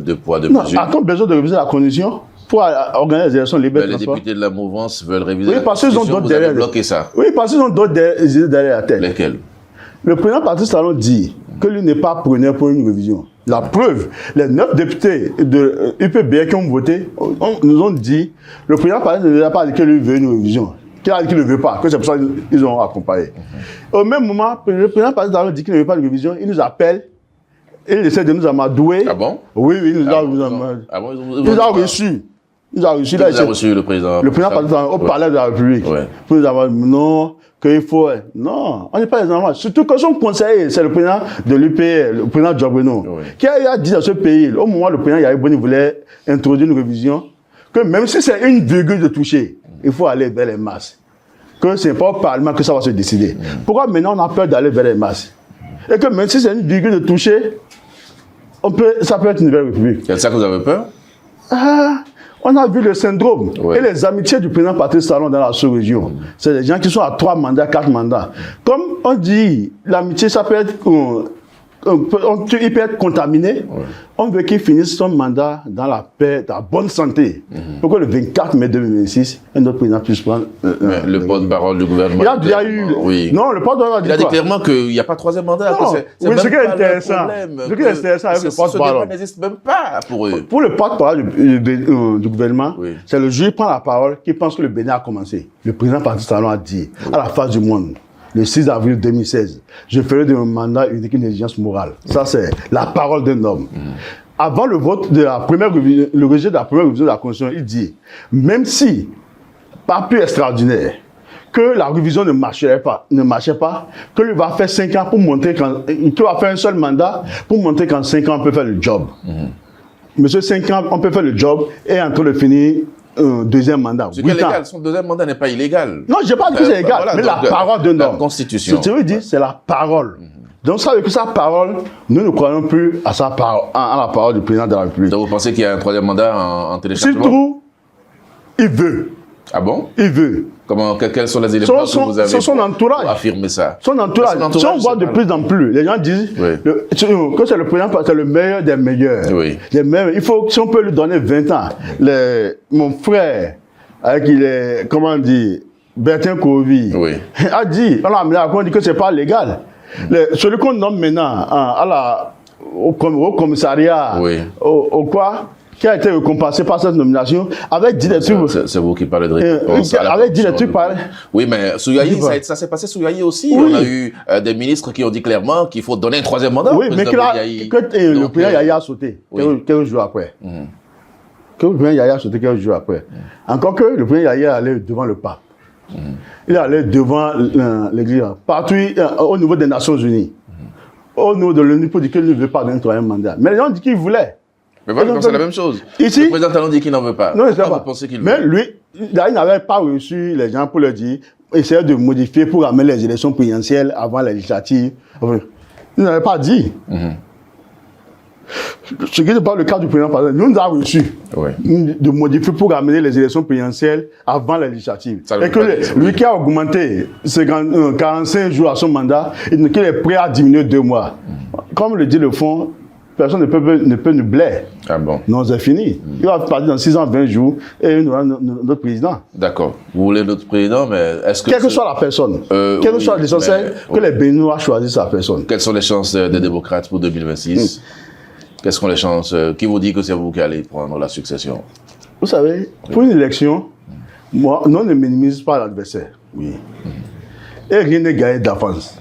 de poids, de mesure. A-t-on besoin de réviser la constitution pour organiser les élections libres? Les députés de la mouvance veulent réviser la constitution. Vous avez bloqué ça. Oui, parce qu'ils ont d'autres derrière la tête. Lesquels? Le président Patrice Talon dit que lui n'est pas preneur pour une révision. La preuve, les 9 députés de UPB qui ont voté nous ont dit le président Patrice ne a pas dit qu'il veut une révision. Qu'il a dit qu'il ne veut pas, que c'est pour ça qu'ils ont accompagné. Au même moment, le président Patrice Talon dit qu'il ne veut pas de révision, il nous appelle, il essaie de nous amadouer. Ah bon? Oui, il nous a reçus. Il a reçu le président. Le président Patrice Talon au palais de la République. Pour nous avoir dit non, qu'il faut. Non, on n'est pas les enfants. Surtout que son conseiller, c'est le président de l'UPR, le président Djobreno, qui a dit dans ce pays, au moment où le président Yahya Boni voulait introduire une révision, que même si c'est une virgule de toucher, il faut aller vers les masses. Que ce n'est pas au Parlement que ça va se décider. Pourquoi maintenant on a peur d'aller vers les masses? Et que même si c'est une virgule de toucher, ça peut être une nouvelle république. C'est ça que vous avez peur? On a vu le syndrome et les amitiés du président Patrice Talon dans la sous-région. C'est des gens qui sont à 3 mandats, 4 mandats. Comme on dit, l'amitié, ça peut être, il peut être contaminé. On veut qu'il finisse son mandat dans la paix, dans la bonne santé. Pour que le 24 mai 2026, un autre président puisse prendre... le porte-parole du gouvernement. Il y a eu... Oui. Non, le porte-parole il a dit clairement qu'il n'y a pas 3e mandat. Non, oui, ce qui est intéressant. Ce qui est intéressant avec le porte-parole. Ça n'existe même pas pour eux. Pour le porte-parole du gouvernement, c'est le juge qui prend la parole, qui pense que le Bénin a commencé. Le président Patrice Talon a dit, à la face du monde, le 6 avril 2016, je ferai de mon mandat une exigence morale. Ça, c'est la parole d'un homme. Avant le vote de la première révision, le rejet de la première révision de la Constitution, il dit, même si, pas plus extraordinaire, que la révision ne marchait pas, que lui va faire 5 ans pour montrer qu'il va faire un seul mandat pour montrer qu'en 5 ans on peut faire le job. Monsieur, 5 ans, on peut faire le job et en train de finir un deuxième mandat. C'est illégal. Son deuxième mandat n'est pas illégal. Non, je n'ai pas dit que c'est illégal, mais la parole d'un homme. La Constitution. Ce que je veux dire, c'est la parole. Donc, ça veut dire que sa parole, nous ne croyons plus à la parole du président de la République. Donc, vous pensez qu'il y a un 3e mandat en téléchargement? Surtout, il veut. Ah bon? Il veut. Quels sont les éléments que vous avez son entourage, pour affirmer ça? Son entourage. Si on voit de plus en plus, les gens disent que c'est le président, c'est le meilleur des meilleurs. Les meilleurs. Il faut, si on peut lui donner 20 ans, mon frère, avec comment on dit, Bertin Kovi, a dit, on dit que c'est pas légal. Celui qu'on nomme maintenant au commissariat, qui a été récompensé par cette nomination, avec dit des trucs. C'est vous qui parlez de récompense. Avec dit des trucs pareil. Oui, mais Souyayi, ça s'est passé sous Yayi aussi. On a eu des ministres qui ont dit clairement qu'il faut donner un 3e mandat. Oui, mais que le président Yaya a sauté quelques jours après. Que le président Yaya a sauté quelques jours après. Encore que le président Yaya allait devant le pape. Il allait devant l'église, partout au niveau des Nations Unies, au niveau de l'ONU pour dire qu'il ne veut pas donner un 3e mandat. Mais les gens disent qu'il voulait. Mais voilà, c'est la même chose. Ici, le président Talon dit qu'il n'en veut pas. Non, je ne sais pas. Vous pensez qu'il veut? Mais lui, il n'avait pas reçu les gens pour leur dire, essayer de modifier pour amener les élections présidentielles avant la législative. Il n'avait pas dit. Ce qui n'est pas le cas du président, nous avons reçu de modifier pour amener les élections présidentielles avant la législative. Et que lui qui a augmenté 45 jours à son mandat, qu'il est prêt à diminuer 2 mois. Comme le dit le fond, personne ne peut nous blaire. Ah bon? Non, c'est fini. Il va partir dans 6 ans, 20 jours, et nous aurons notre président. D'accord. Vous voulez notre président, mais est-ce que... Quelle que soit la personne, quelle que soit l'essentiel, que les Béninois choisissent sa personne. Quelles sont les chances des démocrates pour 2026? Quelles sont les chances? Qui vous dit que c'est vous qui allez prendre la succession? Vous savez, pour une élection, moi, on ne minimise pas l'adversaire. Et rien n'est gagné d'avance.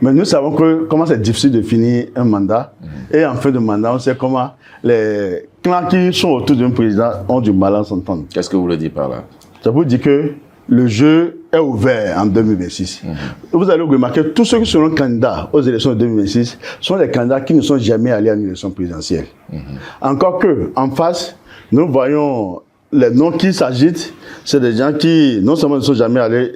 Mais nous savons comment c'est difficile de finir un mandat. Et en fin de mandat, on sait comment les clans qui sont autour d'un président ont du mal à s'entendre. Qu'est-ce que vous voulez dire par là? Ça vous dit que le jeu est ouvert en 2026. Vous allez remarquer, tous ceux qui seront candidats aux élections de 2026 sont des candidats qui ne sont jamais allés à une élection présidentielle. Encore que, en face, nous voyons les noms qui s'agitent, c'est des gens qui, non seulement ne sont jamais allés,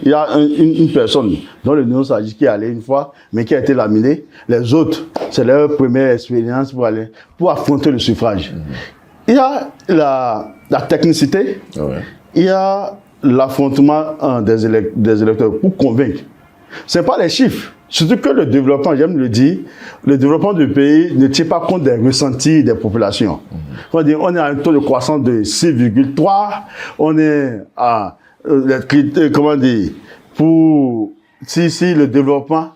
il y a une personne dont le nom s'agit qui est allé une fois, mais qui a été laminé. Les autres, c'est leur première expérience pour affronter le suffrage. Il y a la technicité, il y a l'affrontement des électeurs pour convaincre. Ce n'est pas les chiffres. Surtout que le développement, j'aime le dire, le développement du pays ne tient pas compte des ressentis des populations. On est à un taux de croissance de 6,3, on est à, comment dire, pour si le développement,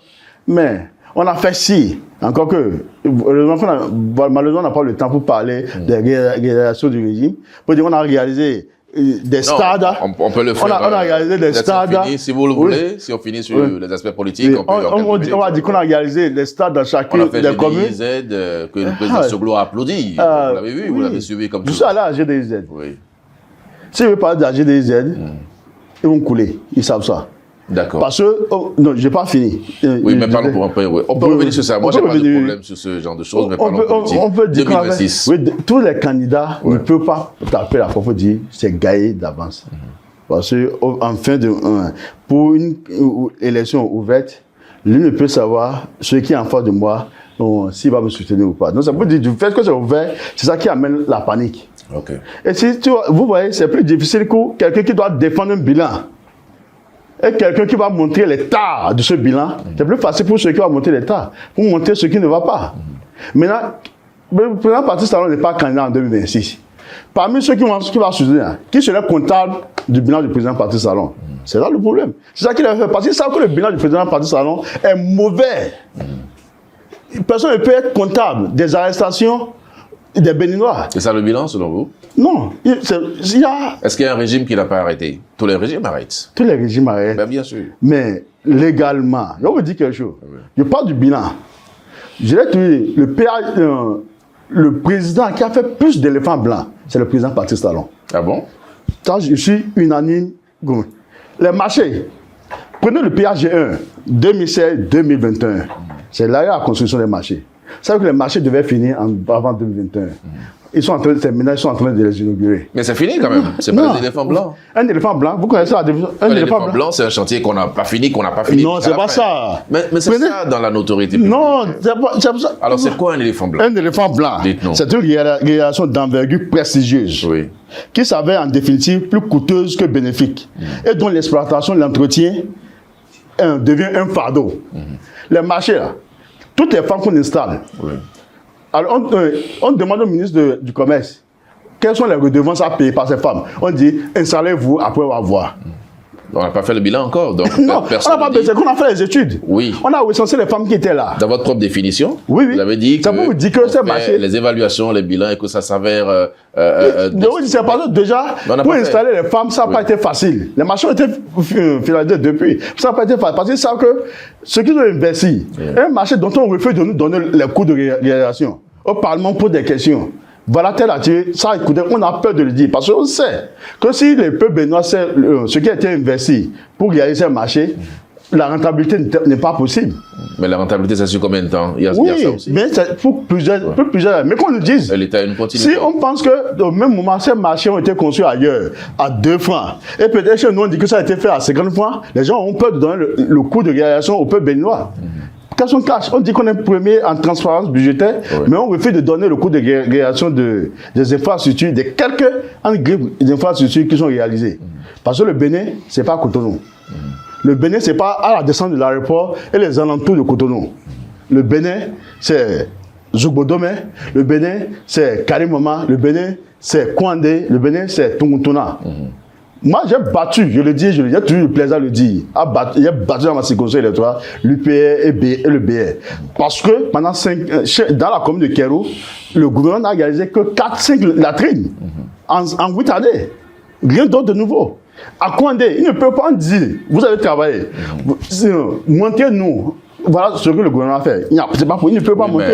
mais on a fait si, encore que, malheureusement, on n'a pas le temps pour parler des réalisations du régime. Pour dire, on a réalisé des stades. On peut le faire. On a réalisé des stades. Si vous le voulez, si on finit sur les aspects politiques, on va dire qu'on a réalisé des stades dans chacune des communes. GDIZ, que le président Soglo a applaudi. Vous l'avez vu, vous l'avez suivi comme tout. Je suis allé à GDIZ. Oui. Si je veux parler de la GDIZ, ils vont couler. Ils savent ça. D'accord. Parce que, non, je n'ai pas fini. Oui, mais parlons pour un peu. Oui. On peut revenir sur ça. Moi, je n'ai pas de problème sur ce genre de choses, mais parlons politique. On peut dire 2026. Oui, tous les candidats ne peuvent pas taper la porte et dire c'est gagné d'avance. Parce que, en fin de. Pour une élection ouverte, lui ne peut savoir ce qui est en face de moi, s'il va me soutenir ou pas. Donc, ça peut dire du fait que c'est ouvert, c'est ça qui amène la panique. Okay. Et si vous voyez, c'est plus difficile que quelqu'un qui doit défendre un bilan. Et quelqu'un qui va montrer l'état de ce bilan, c'est plus facile pour ceux qui vont montrer l'état, pour montrer ce qui ne va pas. Maintenant, le président Patrice Talon n'est pas candidat en 2026. Parmi ceux qui vont soutenir, qui serait comptable du bilan du président Patrice Talon? C'est là le problème. C'est ça qu'il a fait. Parce qu'ils savent que le bilan du président Patrice Talon est mauvais. Personne ne peut être comptable des arrestations des Béninois. C'est ça le bilan, selon vous? Non. Est-ce qu'il y a un régime qui n'a pas arrêté? Tous les régimes arrêtent. Tous les régimes arrêtent. Ben, bien sûr. Mais légalement, je vais vous dire quelque chose. Oui. Je parle du bilan. Je l'ai trouvé, le président qui a fait plus d'éléphants blancs, c'est le président Patrice Talon. Ah bon? Je suis unanime. Les marchés. Prenez le PAG1, 2016-2021. C'est là la construction des marchés. Vous savez que les marchés devaient finir avant 2021. Ils sont en train de terminer, ils sont en train de les inaugurer. Mais c'est fini quand même. C'est pas un éléphant blanc. Un éléphant blanc, vous connaissez la définition? Un éléphant blanc, c'est un chantier qu'on n'a pas fini, Non, c'est pas ça. Mais c'est ça dans la notoriété publique. Non, c'est pas ça. Alors c'est quoi un éléphant blanc? Un éléphant blanc, c'est une réalisation d'envergure prestigieuse. Oui. Qui s'avère en définitive plus coûteuse que bénéfique. Et dont l'exploitation, l'entretien devient un fardeau. Les marchés là, toutes les femmes qu'on installe. Oui. Alors, on demande au ministre du Commerce quelles sont les redevances à payer par ces femmes. On dit, installez-vous, après on va voir. On n'a pas fait le bilan encore. Donc non, on n'a pas besoin, qu'on a fait les études. Oui. On a recensé les femmes qui étaient là. Dans votre propre définition, oui. Vous avez dit ça vous dit que c'est marché. Les évaluations, les bilans, et que ça s'avère... c'est parce que déjà, pour installer les femmes, ça n'a pas été facile. Les marchés ont été finalisés depuis. Ça n'a pas été facile. Parce qu'ils savent que ceux qui ont investi, un marché dont on refuse de nous donner les coûts de réalisation, au Parlement pose des questions. Voilà tel attiré, ça écoutez, on a peur de le dire parce qu'on sait que si le peuple béninois sait ce qui a été investi pour réaliser un marché, la rentabilité n'est pas possible. Mais la rentabilité, c'est sur combien de temps? Il y a ça aussi. Mais c'est pour plusieurs années. Mais qu'on nous dise, l'État a une continuité. Si on pense qu'au même moment, ces marchés ont été construits ailleurs, à 2 francs, et peut-être chez nous on dit que ça a été fait à 50 francs, les gens ont peur de donner le coût de réalisation au peuple béninois. Cash on cash. On dit qu'on est premier en transparence budgétaire, mais on refuse de donner le coût de réalisation des infrastructures, des quelques infrastructures qui sont réalisées. Parce que le Bénin, ce n'est pas Cotonou. Le Bénin, ce n'est pas à la descente de l'aéroport et les alentours de Cotonou. Le Bénin, c'est Zougbodome. Le Bénin, c'est Karimama. Le Bénin, c'est Kouandé. Le Bénin, c'est Tungutuna. Moi, j'ai battu, je le dis, j'ai toujours eu le plaisir de le dire. J'ai battu dans ma circonscription électorale l'UPR et le BR. Parce que pendant dans la commune de Kérou, le gouvernement n'a réalisé que 4-5 latrines en 8 années. Rien d'autre de nouveau. À Kouandé, il ne peut pas dire, vous avez travaillé, montrez-nous, voilà ce que le gouvernement a fait. Il ne peut pas montrer.